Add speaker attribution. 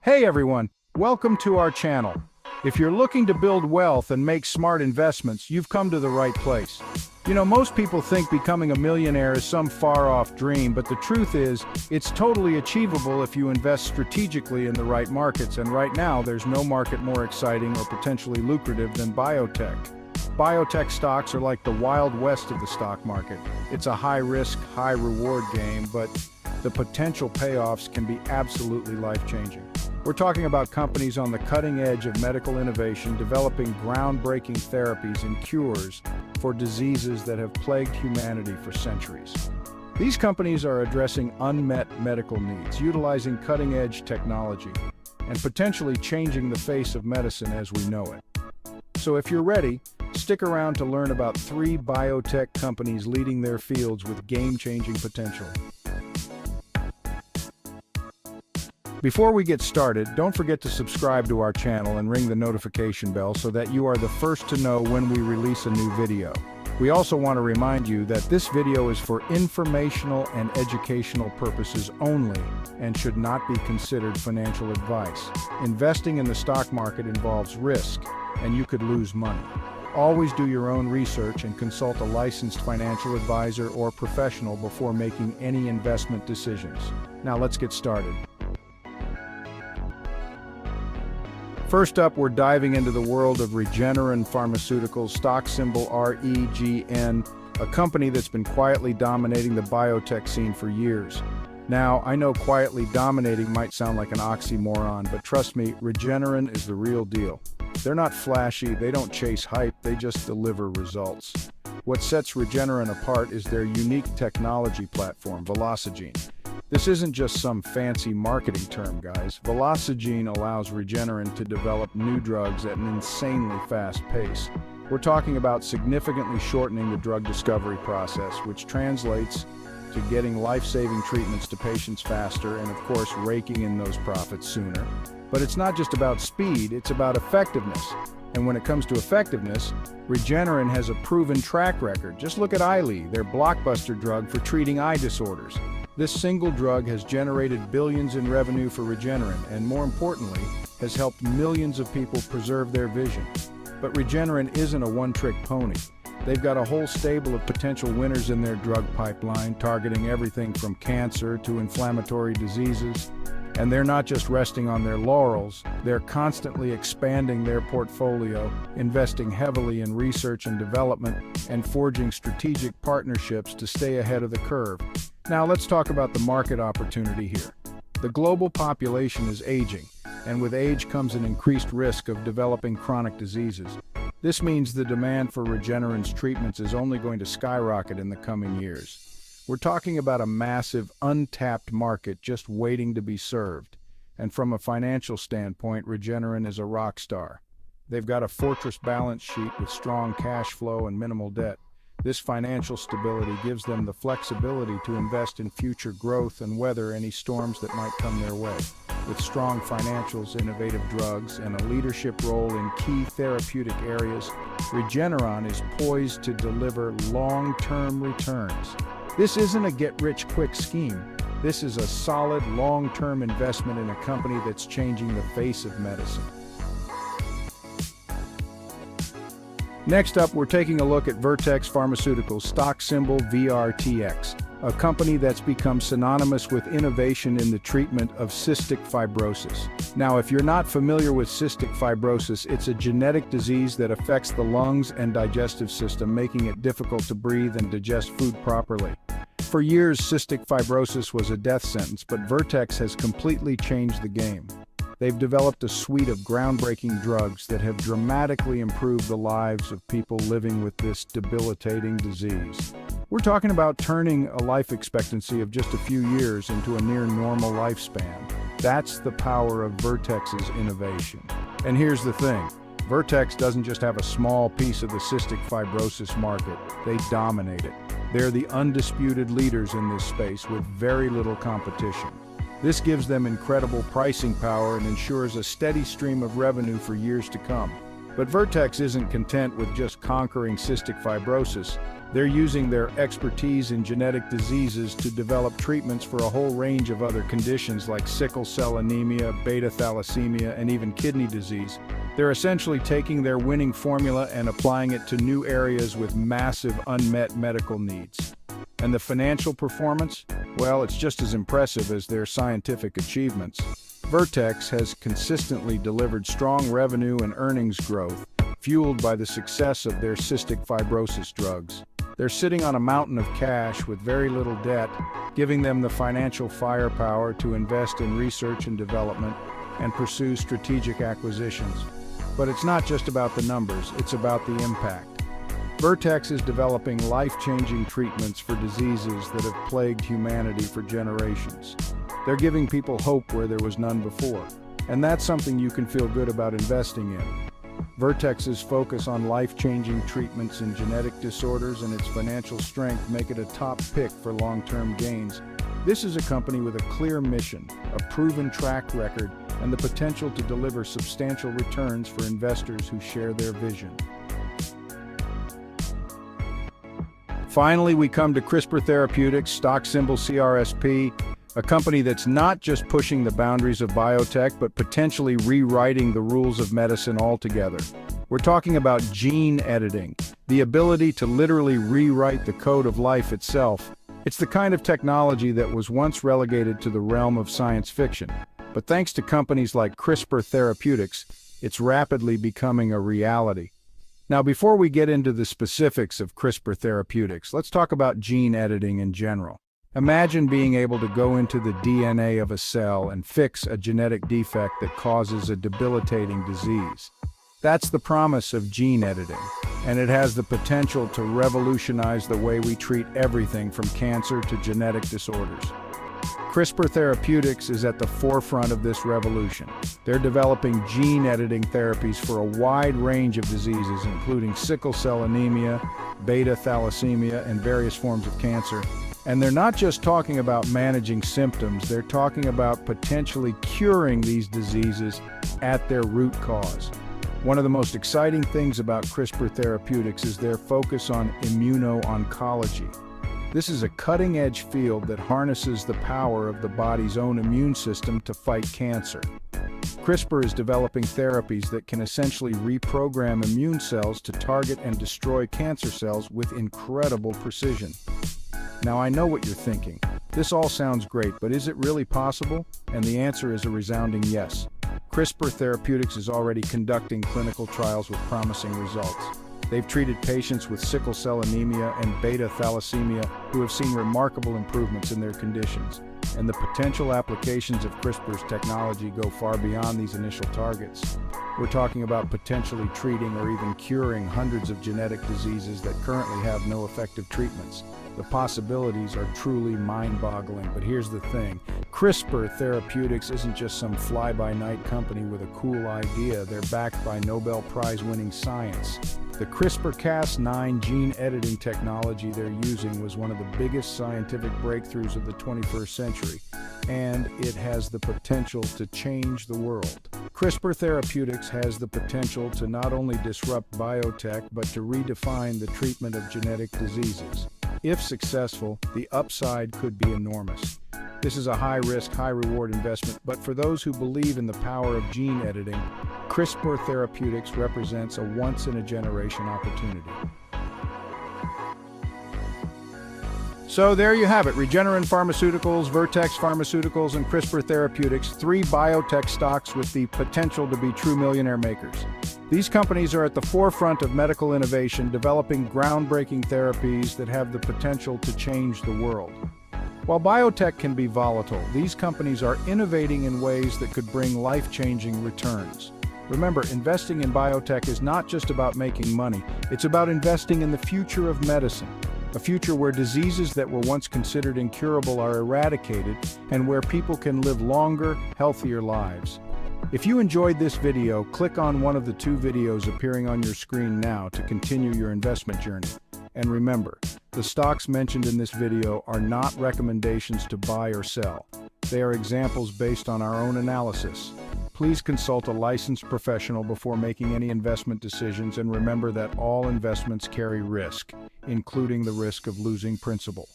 Speaker 1: Hey everyone, welcome to our channel. If you're looking to build wealth and make smart investments, you've come to the right place. Most people think becoming a millionaire is some far-off dream, but the truth is, it's totally achievable if you invest strategically in the right markets, and right now, there's no market more exciting or potentially lucrative than biotech. Biotech stocks are like the Wild West of the stock market. It's a high-risk, high-reward game, but the potential payoffs can be absolutely life-changing. We're talking about companies on the cutting edge of medical innovation, developing groundbreaking therapies and cures for diseases that have plagued humanity for centuries. These companies are addressing unmet medical needs, utilizing cutting-edge technology, and potentially changing the face of medicine as we know it. So if you're ready, stick around to learn about 3 biotech companies leading their fields with game-changing potential. Before we get started, don't forget to subscribe to our channel and ring the notification bell so that you are the first to know when we release a new video. We also want to remind you that this video is for informational and educational purposes only and should not be considered financial advice. Investing in the stock market involves risk, and you could lose money. Always do your own research and consult a licensed financial advisor or professional before making any investment decisions. Now let's get started. First up, we're diving into the world of Regeneron Pharmaceuticals, stock symbol REGN, a company that's been quietly dominating the biotech scene for years. Now, I know quietly dominating might sound like an oxymoron, but trust me, Regeneron is the real deal. They're not flashy, they don't chase hype, they just deliver results. What sets Regeneron apart is their unique technology platform, VelociGene. This isn't just some fancy marketing term, guys. VelociGene allows Regeneron to develop new drugs at an insanely fast pace. We're talking about significantly shortening the drug discovery process, which translates to getting life-saving treatments to patients faster and, of course, raking in those profits sooner. But it's not just about speed, it's about effectiveness. And when it comes to effectiveness, Regeneron has a proven track record. Just look at Eylea, their blockbuster drug for treating eye disorders. This single drug has generated billions in revenue for Regeneron and, more importantly, has helped millions of people preserve their vision. But Regeneron isn't a one-trick pony. They've got a whole stable of potential winners in their drug pipeline, targeting everything from cancer to inflammatory diseases. And they're not just resting on their laurels, they're constantly expanding their portfolio, investing heavily in research and development, and forging strategic partnerships to stay ahead of the curve. Now let's talk about the market opportunity here. The global population is aging, and with age comes an increased risk of developing chronic diseases. This means the demand for Regeneron's treatments is only going to skyrocket in the coming years. We're talking about a massive, untapped market just waiting to be served. And from a financial standpoint, Regeneron is a rock star. They've got a fortress balance sheet with strong cash flow and minimal debt. This financial stability gives them the flexibility to invest in future growth and weather any storms that might come their way. With strong financials, innovative drugs, and a leadership role in key therapeutic areas, Regeneron is poised to deliver long-term returns. This isn't a get-rich-quick scheme. This is a solid, long-term investment in a company that's changing the face of medicine. Next up, we're taking a look at Vertex Pharmaceuticals, stock symbol VRTX, a company that's become synonymous with innovation in the treatment of cystic fibrosis. Now, if you're not familiar with cystic fibrosis, it's a genetic disease that affects the lungs and digestive system, making it difficult to breathe and digest food properly. For years, cystic fibrosis was a death sentence, but Vertex has completely changed the game. They've developed a suite of groundbreaking drugs that have dramatically improved the lives of people living with this debilitating disease. We're talking about turning a life expectancy of just a few years into a near normal lifespan. That's the power of Vertex's innovation. And here's the thing, Vertex doesn't just have a small piece of the cystic fibrosis market, they dominate it. They're the undisputed leaders in this space with very little competition. This gives them incredible pricing power and ensures a steady stream of revenue for years to come. But Vertex isn't content with just conquering cystic fibrosis. They're using their expertise in genetic diseases to develop treatments for a whole range of other conditions like sickle cell anemia, beta thalassemia, and even kidney disease. They're essentially taking their winning formula and applying it to new areas with massive unmet medical needs. And the financial performance? Well, it's just as impressive as their scientific achievements. Vertex has consistently delivered strong revenue and earnings growth, fueled by the success of their cystic fibrosis drugs. They're sitting on a mountain of cash with very little debt, giving them the financial firepower to invest in research and development and pursue strategic acquisitions. But it's not just about the numbers, it's about the impact. Vertex is developing life-changing treatments for diseases that have plagued humanity for generations. They're giving people hope where there was none before, and that's something you can feel good about investing in. Vertex's focus on life-changing treatments in genetic disorders and its financial strength make it a top pick for long-term gains. This is a company with a clear mission, a proven track record, and the potential to deliver substantial returns for investors who share their vision. Finally, we come to CRISPR Therapeutics, stock symbol CRSP, a company that's not just pushing the boundaries of biotech, but potentially rewriting the rules of medicine altogether. We're talking about gene editing, the ability to literally rewrite the code of life itself. It's the kind of technology that was once relegated to the realm of science fiction. But thanks to companies like CRISPR Therapeutics, it's rapidly becoming a reality. Now, before we get into the specifics of CRISPR Therapeutics, let's talk about gene editing in general. Imagine being able to go into the DNA of a cell and fix a genetic defect that causes a debilitating disease. That's the promise of gene editing, and it has the potential to revolutionize the way we treat everything from cancer to genetic disorders. CRISPR Therapeutics is at the forefront of this revolution. They're developing gene editing therapies for a wide range of diseases, including sickle cell anemia, beta thalassemia, and various forms of cancer. And they're not just talking about managing symptoms, they're talking about potentially curing these diseases at their root cause. One of the most exciting things about CRISPR Therapeutics is their focus on immuno-oncology. This is a cutting-edge field that harnesses the power of the body's own immune system to fight cancer. CRISPR is developing therapies that can essentially reprogram immune cells to target and destroy cancer cells with incredible precision. Now, I know what you're thinking. This all sounds great, but is it really possible? And the answer is a resounding yes. CRISPR Therapeutics is already conducting clinical trials with promising results. They've treated patients with sickle cell anemia and beta thalassemia who have seen remarkable improvements in their conditions. And the potential applications of CRISPR's technology go far beyond these initial targets. We're talking about potentially treating or even curing hundreds of genetic diseases that currently have no effective treatments. The possibilities are truly mind-boggling, but here's the thing. CRISPR Therapeutics isn't just some fly-by-night company with a cool idea. They're backed by Nobel Prize-winning science. The CRISPR-Cas9 gene editing technology they're using was one of the biggest scientific breakthroughs of the 21st century, and it has the potential to change the world. CRISPR Therapeutics has the potential to not only disrupt biotech, but to redefine the treatment of genetic diseases. If successful, the upside could be enormous. This is a high-risk, high-reward investment, but for those who believe in the power of gene editing, CRISPR Therapeutics represents a once-in-a-generation opportunity. So there you have it, Regeneron Pharmaceuticals, Vertex Pharmaceuticals, and CRISPR Therapeutics, three biotech stocks with the potential to be true millionaire makers. These companies are at the forefront of medical innovation, developing groundbreaking therapies that have the potential to change the world. While biotech can be volatile, these companies are innovating in ways that could bring life-changing returns. Remember, investing in biotech is not just about making money, it's about investing in the future of medicine. A future where diseases that were once considered incurable are eradicated and where people can live longer, healthier lives. If you enjoyed this video, click on one of the two videos appearing on your screen now to continue your investment journey. And remember, the stocks mentioned in this video are not recommendations to buy or sell. They are examples based on our own analysis. Please consult a licensed professional before making any investment decisions, and remember that all investments carry risk, including the risk of losing principal.